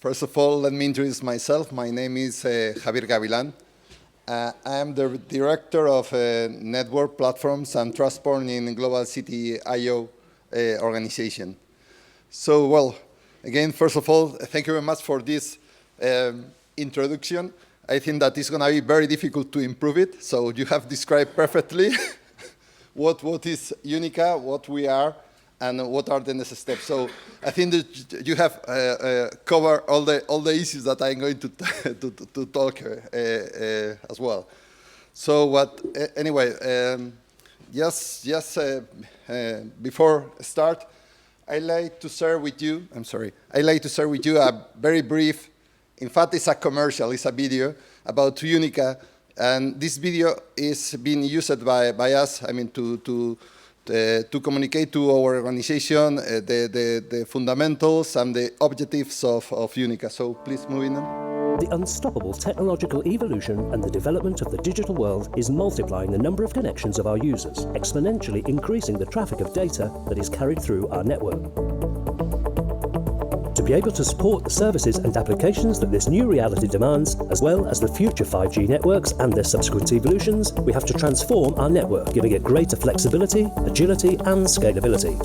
First of all, let me introduce myself. My name is Javier Gavilan. I am the Director of Network Platforms and Transport in Global CTIO organization. So, well, again, first of all, thank you very much for this introduction. I think that it's going to be very difficult to improve it. So you have described perfectly what is UNICA, what we are, and what are the next steps. So I think that you have covered all the issues that I'm going to talk as well. So before start, I'd like to share with you. A very brief. In fact, it's a commercial. It's a video about UNICA, and this video is being used by us. I mean, to communicate to our organization the fundamentals and the objectives of UNICA. So please move in. The unstoppable technological evolution and the development of the digital world is multiplying the number of connections of our users, exponentially increasing the traffic of data that is carried through our network. To be able to support the services and applications that this new reality demands, as well as the future 5G networks and their subsequent evolutions, we have to transform our network, giving it greater flexibility, agility, and scalability.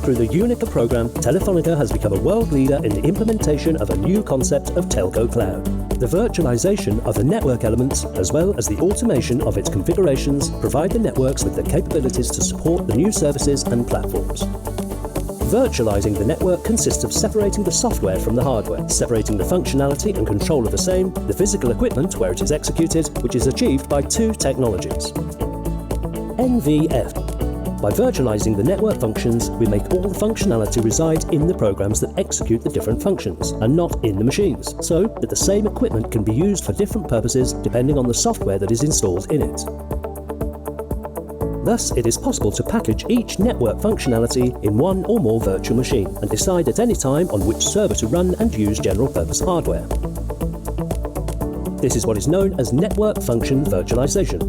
Through the UNICA program, Telefonica has become a world leader in the implementation of a new concept of telco cloud. The virtualization of the network elements, as well as the automation of its configurations, provide the networks with the capabilities to support the new services and platforms. Virtualizing the network consists of separating the software from the hardware, separating the functionality and control of the same, the physical equipment where it is executed, which is achieved by two technologies. NVF. By virtualizing the network functions, we make all the functionality reside in the programs that execute the different functions, and not in the machines, so that the same equipment can be used for different purposes depending on the software that is installed in it. Thus, it is possible to package each network functionality in one or more virtual machine and decide at any time on which server to run and use general-purpose hardware. This is what is known as network function virtualization.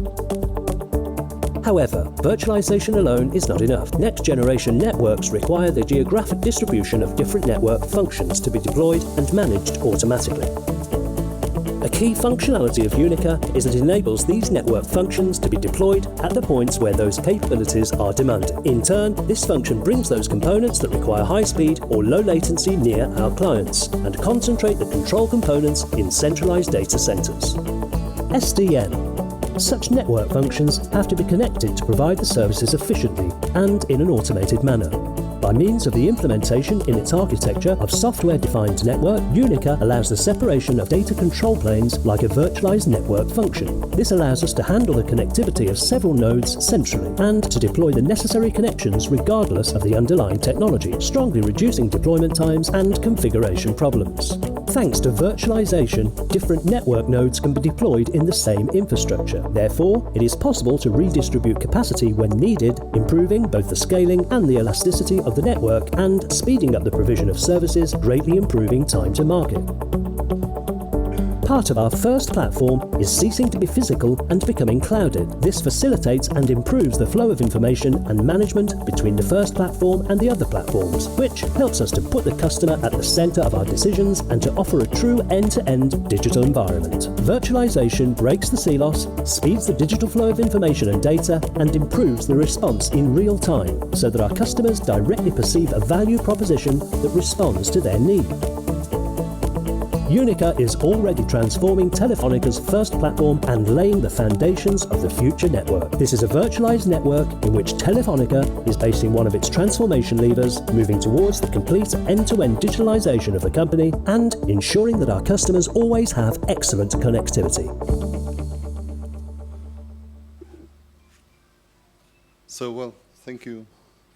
However, virtualization alone is not enough. Next-generation networks require the geographic distribution of different network functions to be deployed and managed automatically. A key functionality of UNICA is that it enables these network functions to be deployed at the points where those capabilities are demanded. In turn, this function brings those components that require high speed or low latency near our clients and concentrate the control components in centralized data centers. SDN. Such network functions have to be connected to provide the services efficiently and in an automated manner. By means of the implementation in its architecture of software-defined network, UNICA allows the separation of data control planes like a virtualized network function. This allows us to handle the connectivity of several nodes centrally and to deploy the necessary connections regardless of the underlying technology, strongly reducing deployment times and configuration problems. Thanks to virtualization, different network nodes can be deployed in the same infrastructure. Therefore, it is possible to redistribute capacity when needed, improving both the scaling and the elasticity of the network and speeding up the provision of services, greatly improving time to market. Part of our first platform is ceasing to be physical and becoming clouded. This facilitates and improves the flow of information and management between the first platform and the other platforms, which helps us to put the customer at the center of our decisions and to offer a true end-to-end digital environment. Virtualization breaks the CLOS, speeds the digital flow of information and data, and improves the response in real time, so that our customers directly perceive a value proposition that responds to their need. UNICA is already transforming Telefonica's first platform and laying the foundations of the future network. This is a virtualized network in which Telefonica is basing one of its transformation levers, moving towards the complete end-to-end digitalization of the company and ensuring that our customers always have excellent connectivity. So, well, thank you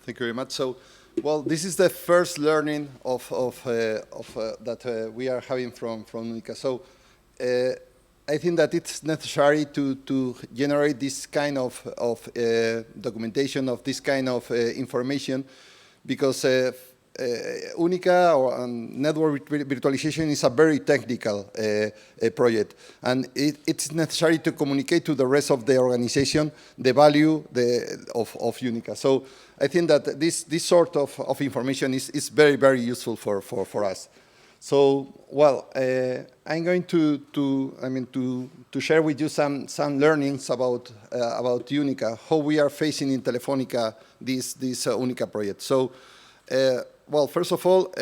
very much. So, well, this is the first learning that we are having from UNICA. So I think that it's necessary to generate this kind of documentation, of this kind of information, because UNICA or network virtualization is a very technical project, and it's necessary to communicate to the rest of the organization the value of UNICA. So I think that this sort of information is very, very useful for us. So, well, I'm going to share with you some learnings about UNICA, how we are facing in Telefonica this UNICA project. So, well, first of all,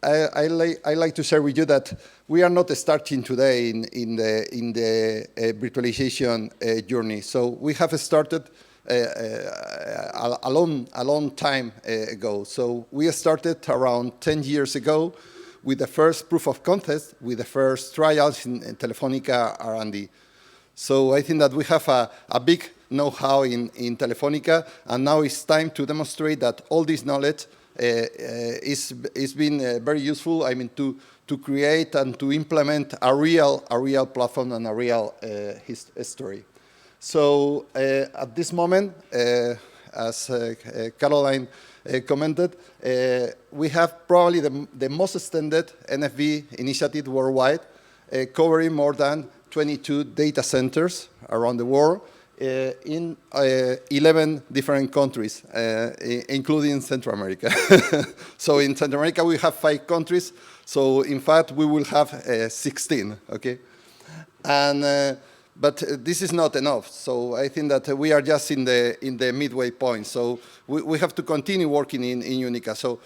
I like to share with you that we are not starting today in the virtualization journey. So we have started a long time ago. So we started around 10 years ago with the first proof of concept, with the first trials in Telefonica R&D. So I think that we have a big know-how in Telefonica, and now it's time to demonstrate that all this knowledge is been very useful. I mean, to create and to implement a real platform and a real history. So at this moment, as Caroline commented, we have probably the most extended NFV initiative worldwide, covering more than 22 data centers around the world in 11 different countries, including Central America. So in Central America, we have 5 countries. So in fact, we will have 16, okay? And but this is not enough. So I think that we are just in the midway point. So we have to continue working in UNICA. So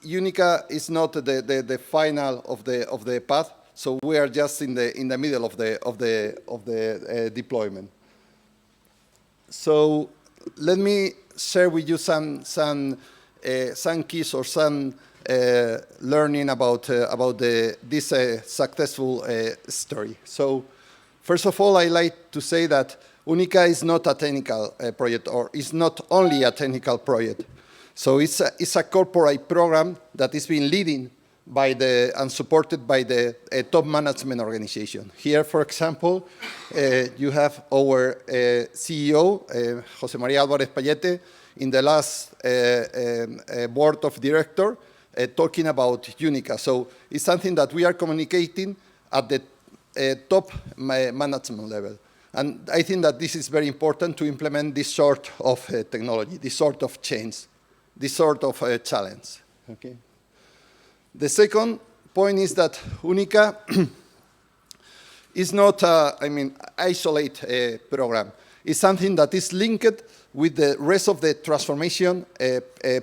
UNICA is not the final of the path. So we are just in the middle of the deployment. So let me share with you some keys or some learning about this successful story. So first of all, I like to say that UNICA is not a technical project, or is not only a technical project. So it's a corporate program that is being leading by and supported by the top management organization. Here, for example, you have our CEO, José María Álvarez Payete, in the last board of director, talking about UNICA. So it's something that we are communicating at the top management level. And I think that this is very important to implement this sort of technology, this sort of change, this sort of challenge. Okay. The second point is that UNICA is not isolated program. It's something that is linked with the rest of the transformation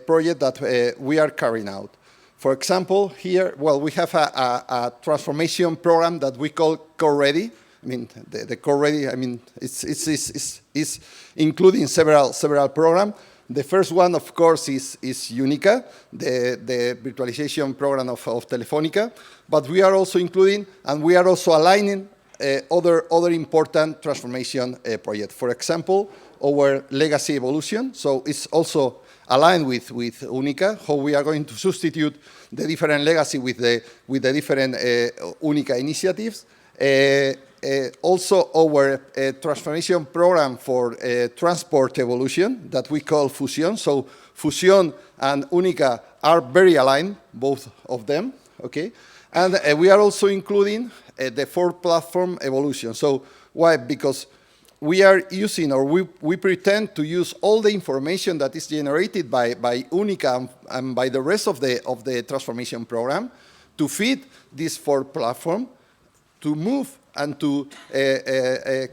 project that we are carrying out. For example, here, well, we have a transformation program that we call Core Ready. I mean, the Core Ready, I mean, it's including several programs. The first one, of course, is UNICA, the virtualization program of Telefonica. But we are also including, and we are also aligning other important transformation projects. For example, our legacy evolution. So it's also aligned with UNICA, how we are going to substitute the different legacy with the different UNICA initiatives. Also our transformation program for transport evolution that we call Fusion. So Fusion and UNICA are very aligned, both of them, okay? And we are also including the fourth platform evolution. So why? Because we are using, or we pretend to use all the information that is generated by UNICA and by the rest of the transformation program to feed this fourth platform, to move and to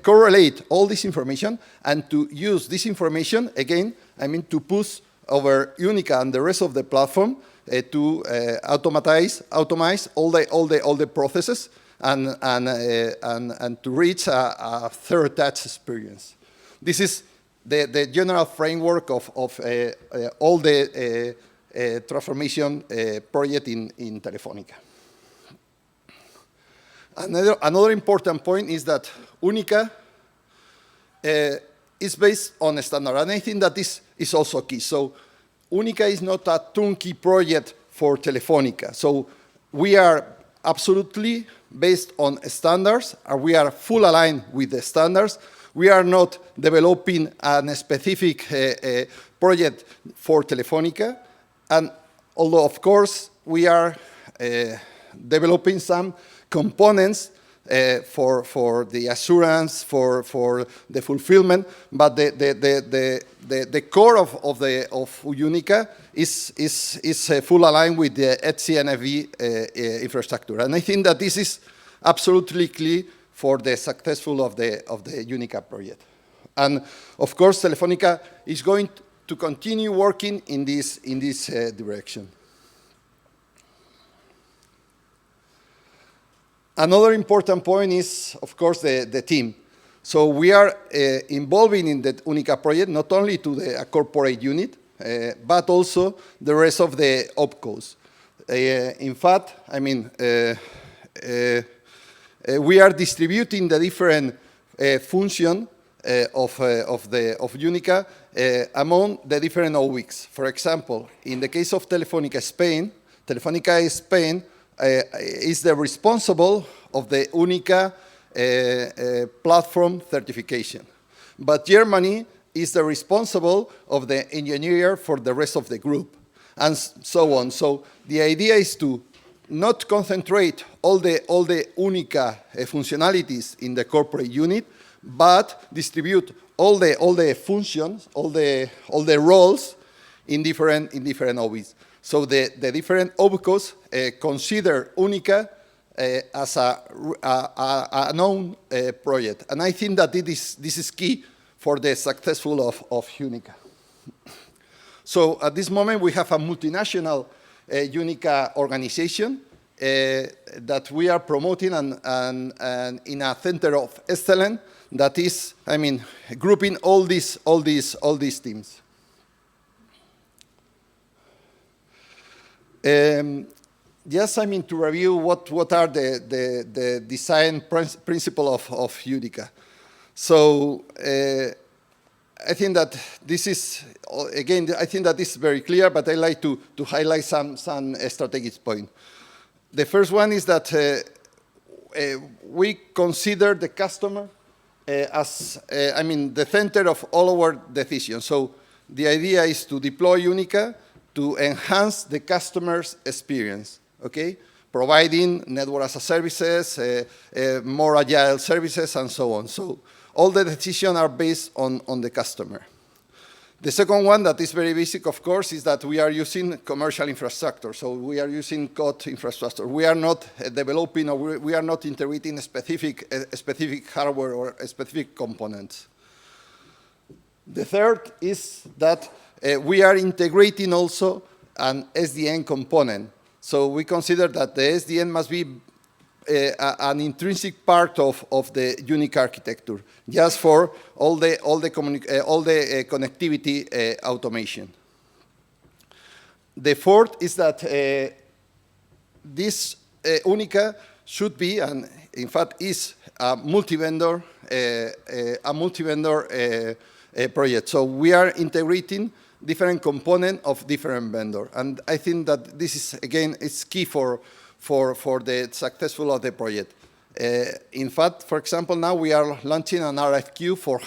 correlate all this information and to use this information, again, I mean, to push over UNICA and the rest of the platform to automate all the processes and to reach a third touch experience. This is the general framework of all the transformation project in Telefonica. Another important point is that UNICA is based on a standard, and I think that this is also key. So UNICA is not a turnkey project for Telefonica. So we are absolutely based on standards, and we are full aligned with the standards. We are not developing a specific project for Telefonica, and although, of course, we are developing some components for the assurance, for the fulfillment, but the core of UNICA is full aligned with the HCNFV infrastructure. And I think that this is absolutely key for the successful of the UNICA project. And of course, Telefonica is going to continue working in this direction. Another important point is, of course, the team. So we are involving in the UNICA project not only to the corporate unit, but also the rest of the OpCos. In fact, I mean, we are distributing the different function of UNICA among the different OWICs. For example, in the case of Telefonica Spain is the responsible of the UNICA platform certification. But Germany is the responsible of the engineer for the rest of the group, and so on. So the idea is to not concentrate all the UNICA functionalities in the corporate unit, but distribute all the functions, all the roles in different OBs. So the different OBCOs consider UNICA as a known project. And I think that this is key for the successful of UNICA. So at this moment, we have a multinational UNICA organization that we are promoting and in a center of excellence that is, I mean, grouping all these teams. Yes, I mean, to review what are the design principle of UNICA. So I think that this is, again, I think that this is very clear, but I like to highlight some strategic points. The first one is that we consider the customer as, I mean, the center of all our decisions. So the idea is to deploy UNICA to enhance the customer's experience, okay? Providing network as a services, more agile services, and so on. So all the decisions are based on the customer. The second one that is very basic, of course, is that we are using commercial infrastructure. So we are using code infrastructure. We are not developing or we are not integrating specific hardware or specific components. The third is that we are integrating also an SDN component. So we consider that the SDN must be an intrinsic part of the UNICA architecture, just for all the connectivity automation. The fourth is that this UNICA should be, and in fact is, a multi-vendor project. So we are integrating different components of different vendors, and I think that this is, again, it's key for the successful of the project. In fact, for example, now we are launching an RFQ for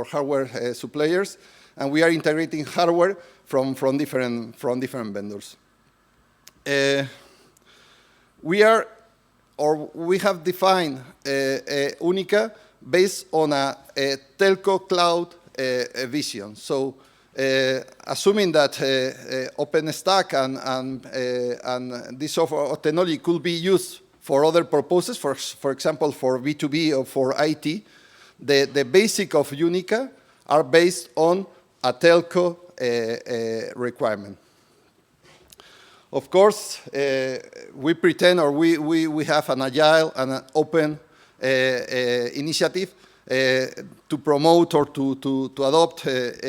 hardware suppliers, and we are integrating hardware from different vendors. We have defined UNICA based on a telco cloud vision. So assuming that OpenStack and this software technology could be used for other purposes, for example, for B2B or for IT, the basic of UNICA are based on a telco requirement. Of course, we pretend, or we have an agile and an open initiative to promote or to adopt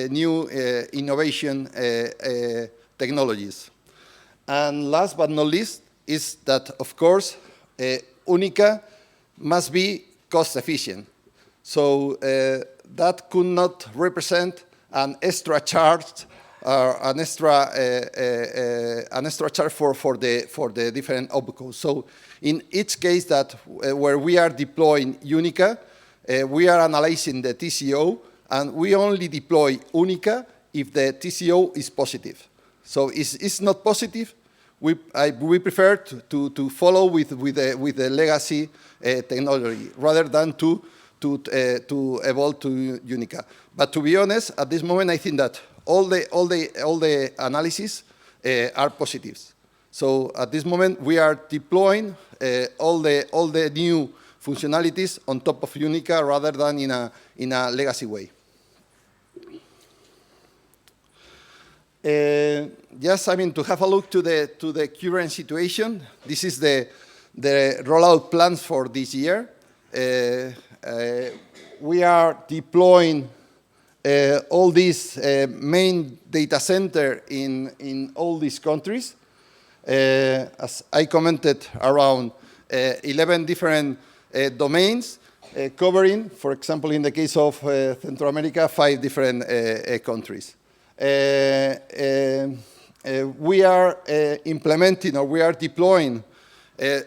new innovation technologies. And last but not least is that, of course, UNICA must be cost efficient. So that could not represent an extra charge an extra charge for the different OpCos. So in each case that where we are deploying UNICA, we are analyzing the TCO, and we only deploy UNICA if the TCO is positive. So if it's not positive, we prefer to follow with the legacy technology rather than to to evolve to UNICA. But to be honest, at this moment, I think that all the analyses are positives. So at this moment, we are deploying all the new functionalities on top of UNICA rather than in a legacy way. Just, I mean, to have a look to the current situation. This is the rollout plans for this year. We are deploying all these main data center in all these countries. As I commented, around 11 different domains covering, for example, in the case of Central America, 5 different countries. We are implementing, or we are deploying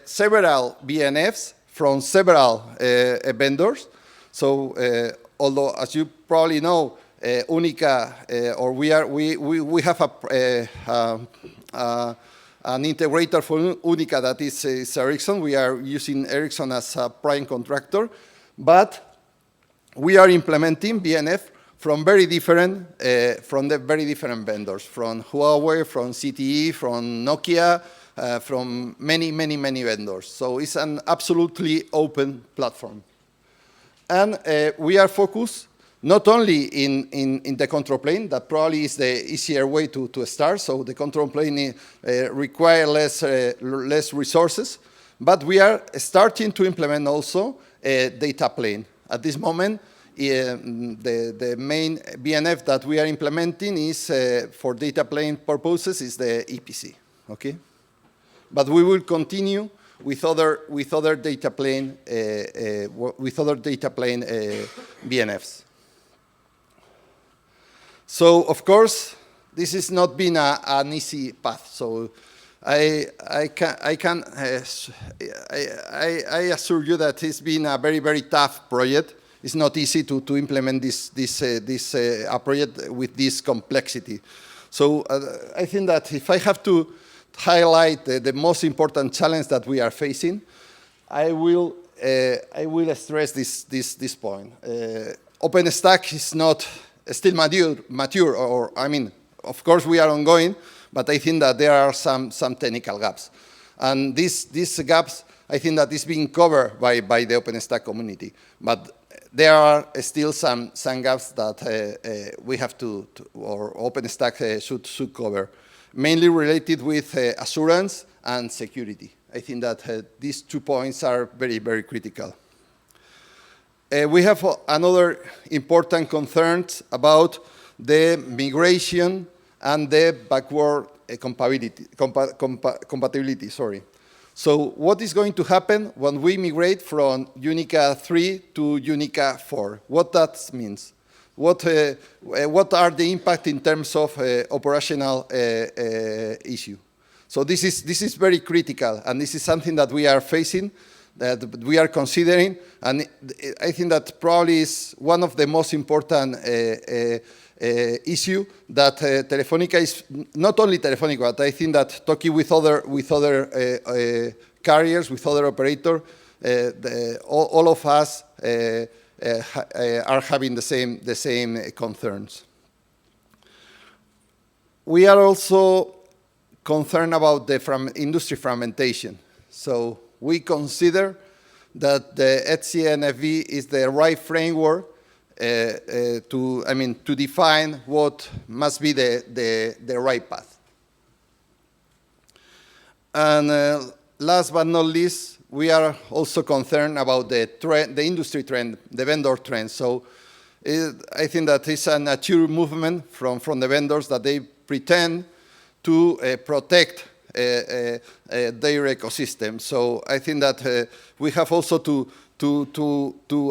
several VNFs from several vendors. So although, as you probably know, UNICA, or we have an integrator for UNICA that is Ericsson. We are using Ericsson as a prime contractor, but we are implementing VNF from very different vendors, from Huawei, from CTE, from Nokia, from many vendors. So it's an absolutely open platform. And we are focused not only in the control plane, that probably is the easier way to start, so the control plane requires less resources, but we are starting to implement also a data plane. At this moment, the main VNF that we are implementing is, for data plane purposes, is the EPC, okay? But we will continue with other data plane VNFs. So of course, this has not been an easy path. So I assure you that it's been a very tough project. It's not easy to implement this project with this complexity. So I think that if I have to highlight the most important challenge that we are facing, I will stress this point. OpenStack is not still mature, or I mean, of course we are ongoing, but I think that there are some technical gaps, and these gaps I think that is being covered by the OpenStack community, but there are still some gaps that we have to or OpenStack should cover, mainly related with assurance and security. I think that these 2 points are very critical. We have another important concern about the migration and the backward compatibility. Sorry. So what is going to happen when we migrate from UNICA 3 to UNICA 4? What that means? What are the impact in terms of operational issue? So this is very critical, and this is something that we are facing, that we are considering, and I think that probably is one of the most important issue that Telefonica is, not only Telefonica, but I think that talking with other carriers, with other operators, all of us are having the same concerns. We are also concerned about the industry fragmentation. So we consider that the HCNFV is the right framework to define what must be the right path. And last but not least, we are also concerned about the industry trend, the vendor trend. So I think that it's a natural movement from the vendors that they pretend to protect their ecosystem. So I think that we have also to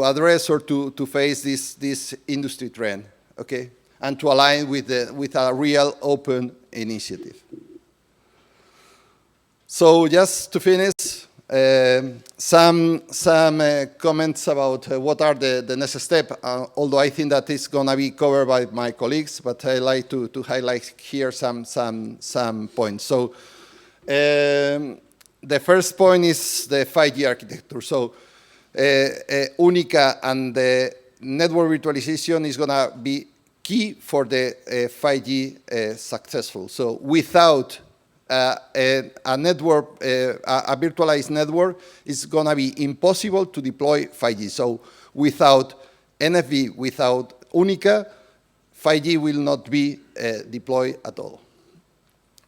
address or to face this industry trend, okay, and to align with a real open initiative. So just to finish, some comments about what are the next step. Although I think that it's going to be covered by my colleagues, but I like to highlight here some points. So the first point is the 5G architecture. So UNICA and the network virtualization is going to be key for the 5G successful. So without a network, a virtualized network, it's going to be impossible to deploy 5G. So without NFV, without UNICA, 5G will not be deployed at all.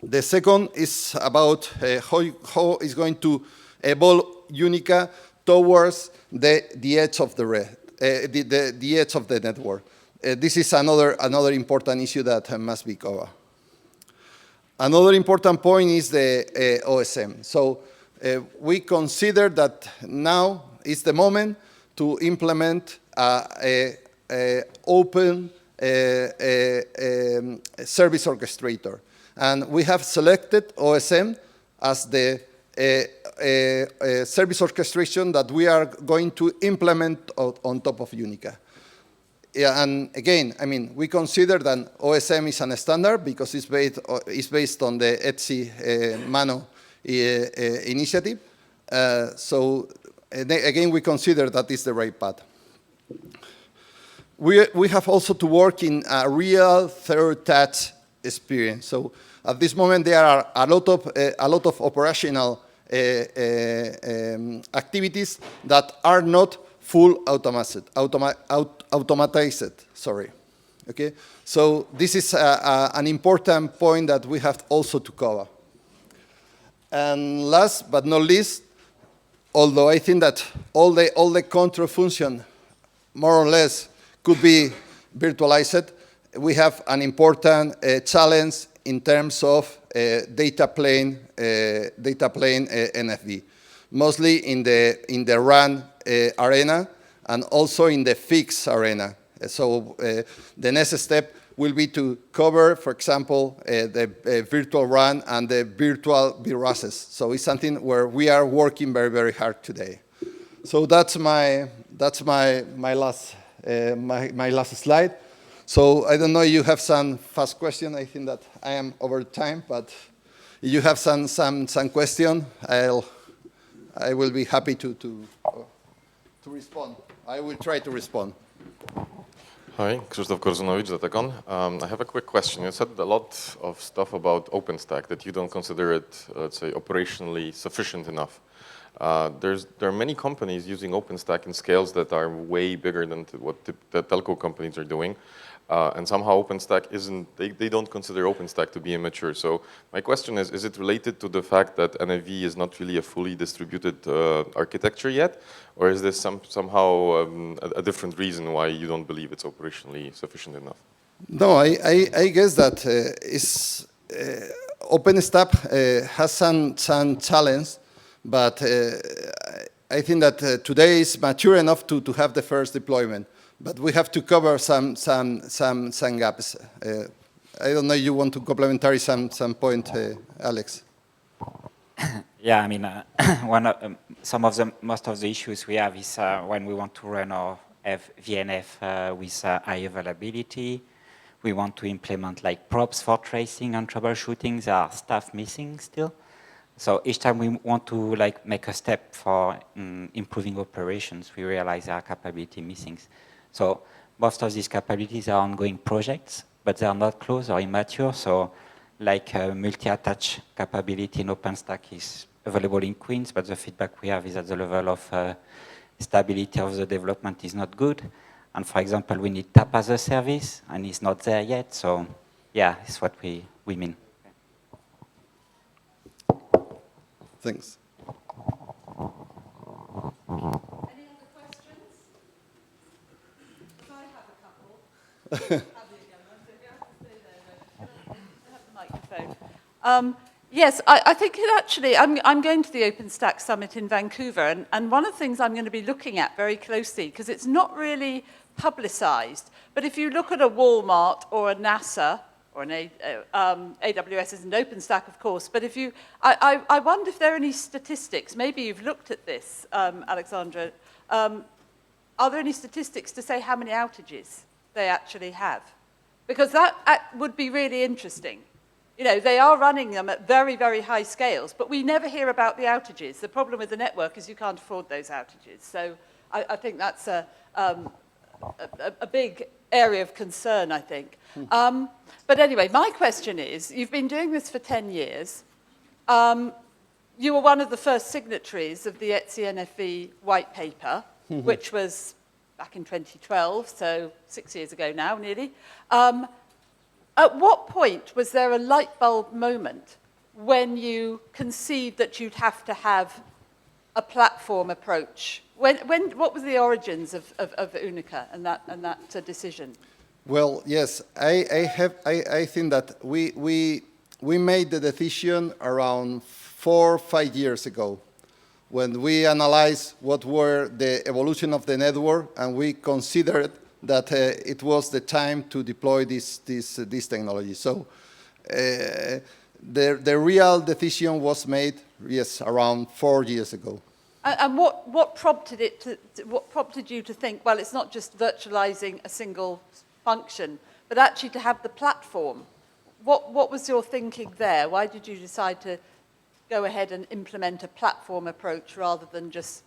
The second is about how is going to evolve UNICA towards the edge of the edge of the network. This is another important issue that must be covered. Another important point is the OSM. So we consider that now is the moment to implement a open service orchestrator. And we have selected OSM as the service orchestration that we are going to implement on top of UNICA. Yeah, and again, I mean, we consider that OSM is a standard because it's based on the ETSI Mano initiative. So again, we consider that is the right path. We have also to work in a real third-touch experience. So at this moment, there are a lot of operational activities that are not full automatized, sorry. Okay, so this is an important point that we have also to cover. And last but not least, although I think that all the control function, more or less, could be virtualized, we have an important challenge in terms of data plane NFV, mostly in the RAN arena and also in the fixed arena. So the next step will be to cover, for example, the virtual RAN and the virtual VRASes. So it's something where we are working very, very hard today. So that's my last slide. So I don't know if you have some fast question. I think that I am over time, but if you have some question, I will be happy to respond. I will try to respond. Hi, Krzysztof Korzynowicz, Zatekon. I have a quick question. You said a lot of stuff about OpenStack, that you don't consider it, let's say, operationally sufficient enough. There are many companies using OpenStack in scales that are way bigger than what the telco companies are doing. And somehow OpenStack they don't consider OpenStack to be immature. So my question is it related to the fact that NFV is not really a fully distributed architecture yet? Or is this somehow a different reason why you don't believe it's operationally sufficient enough? No, I guess that OpenStack has some challenge, but I think that today is mature enough to have the first deployment. But we have to cover some gaps. I don't know if you want to complementary some point, Alex. Yeah, I mean, most of the issues we have is when we want to run our VNF with high availability. We want to implement like props for tracing and troubleshooting. There are stuff missing still. So each time we want to like make a step for improving operations, we realize there are capability missing. So most of these capabilities are ongoing projects, but they are not closed or immature. So like multi-attach capability in OpenStack is available in Queens, but the feedback we have is that the level of stability of the development is not good. And for example, we need tap as a service, and it's not there yet. So yeah, it's what we mean. Thanks. Yes, I think it actually, I'm going to the OpenStack Summit in Vancouver, and one of the things I'm going to be looking at very closely, because it's not really publicized, but if you look at a Walmart or a NASA, or an AWS isn't OpenStack, of course, but if you, I wonder if there are any statistics, maybe you've looked at this, Alexandra, are there any statistics to say how many outages they actually have? Because that would be really interesting. You know, they are running them at very, very high scales, but we never hear about the outages. The problem with the network is you can't afford those outages. So I think that's a big area of concern, I think. But anyway, my question is, you've been doing this for 10 years. You were one of the first signatories of the ETSI-NFV white paper, which was back in 2012, so 6 years ago now, nearly. At what point was there a light bulb moment when you conceived that you'd have to have a platform approach? What was the origins of UNICA and that decision? Well, yes, I think that we made the decision around 4 or 5 years ago when we analyzed what were the evolution of the network, and we considered that it was the time to deploy this technology. So the real decision was made, yes, around 4 years ago. And what prompted you to think, well, it's not just virtualizing a single function, but actually to have the platform? What was your thinking there? Why did you decide to go ahead and implement a platform approach rather than just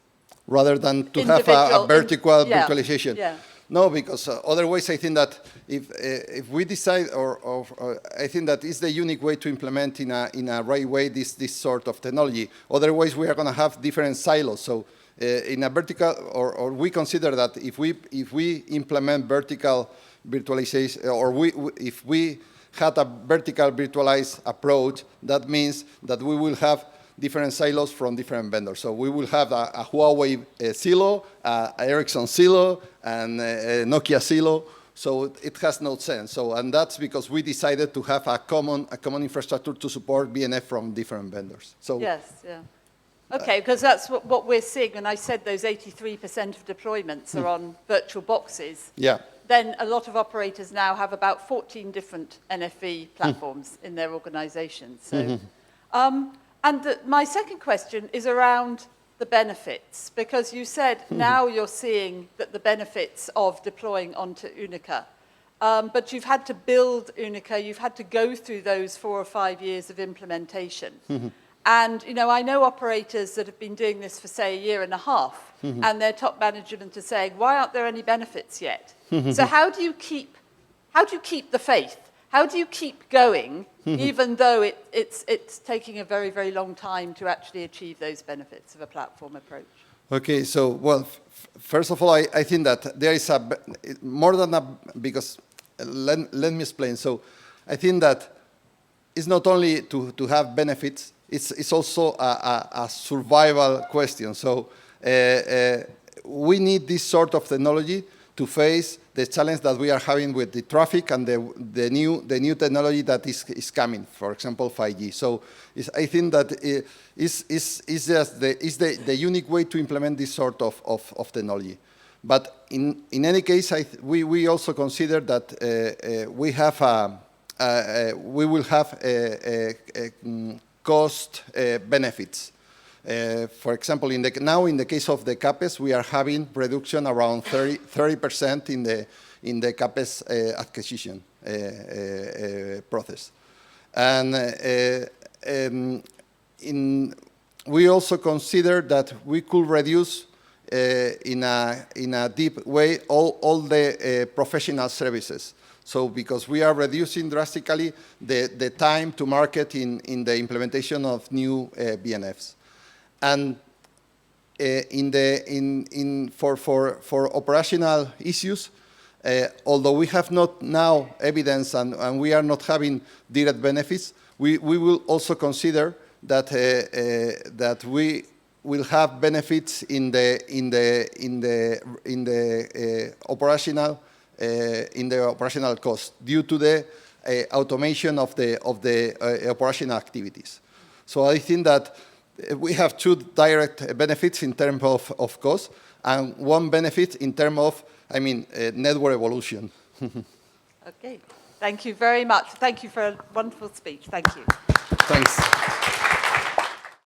rather than to have a vertical virtualization? Yeah. No, because otherwise I think that if we decide, or I think that is the unique way to implement in a right way this sort of technology. Otherwise we are going to have different silos. So in a vertical, or we consider that if we implement vertical virtualization, or if we had a vertical virtualized approach, that means that we will have different silos from different vendors. So we will have a Huawei silo, a Ericsson silo, and a Nokia silo. So it has no sense. So, and that's because we decided to have a common infrastructure to support VNF from different vendors. So yes, yeah. Okay, because that's what we're seeing. And I said those 83% of deployments are on virtual boxes. Yeah. Then a lot of operators now have about 14 different NFV platforms in their organizations. So, and my second question is around the benefits, because you said now you're seeing that the benefits of deploying onto UNICA, but you've had to build UNICA, you've had to go through those 4 or 5 years of implementation. And, you know, I know operators that have been doing this for, say, a year and a half, and their top management are saying, why aren't there any benefits yet? So how do you keep the faith? How do you keep going, even though it's taking a very, very long time to actually achieve those benefits of a platform approach? Okay, so, well, first of all, I think that there is more than because let me explain. So I think that it's not only to have benefits, it's also a survival question. So we need this sort of technology to face the challenge that we are having with the traffic and the new technology that is coming, for example, 5G. So I think that it's just the unique way to implement this sort of technology. But in any case, we also consider that we will have cost benefits. For example, now in the case of the CAPEX, we are having reduction around 30% in the CAPEX acquisition process. And we also consider that we could reduce in a deep way all the professional services. So because we are reducing drastically the time to market in the implementation of new VNFs. And for operational issues, although we have not now evidence and we are not having direct benefits, we will also consider that that we will have benefits in the operational cost due to the automation of the operational activities. So I think that we have 2 direct benefits in terms of cost, and 1 benefit in terms of, network evolution. Okay, thank you very much. Thank you for a wonderful speech. Thank you. Thanks.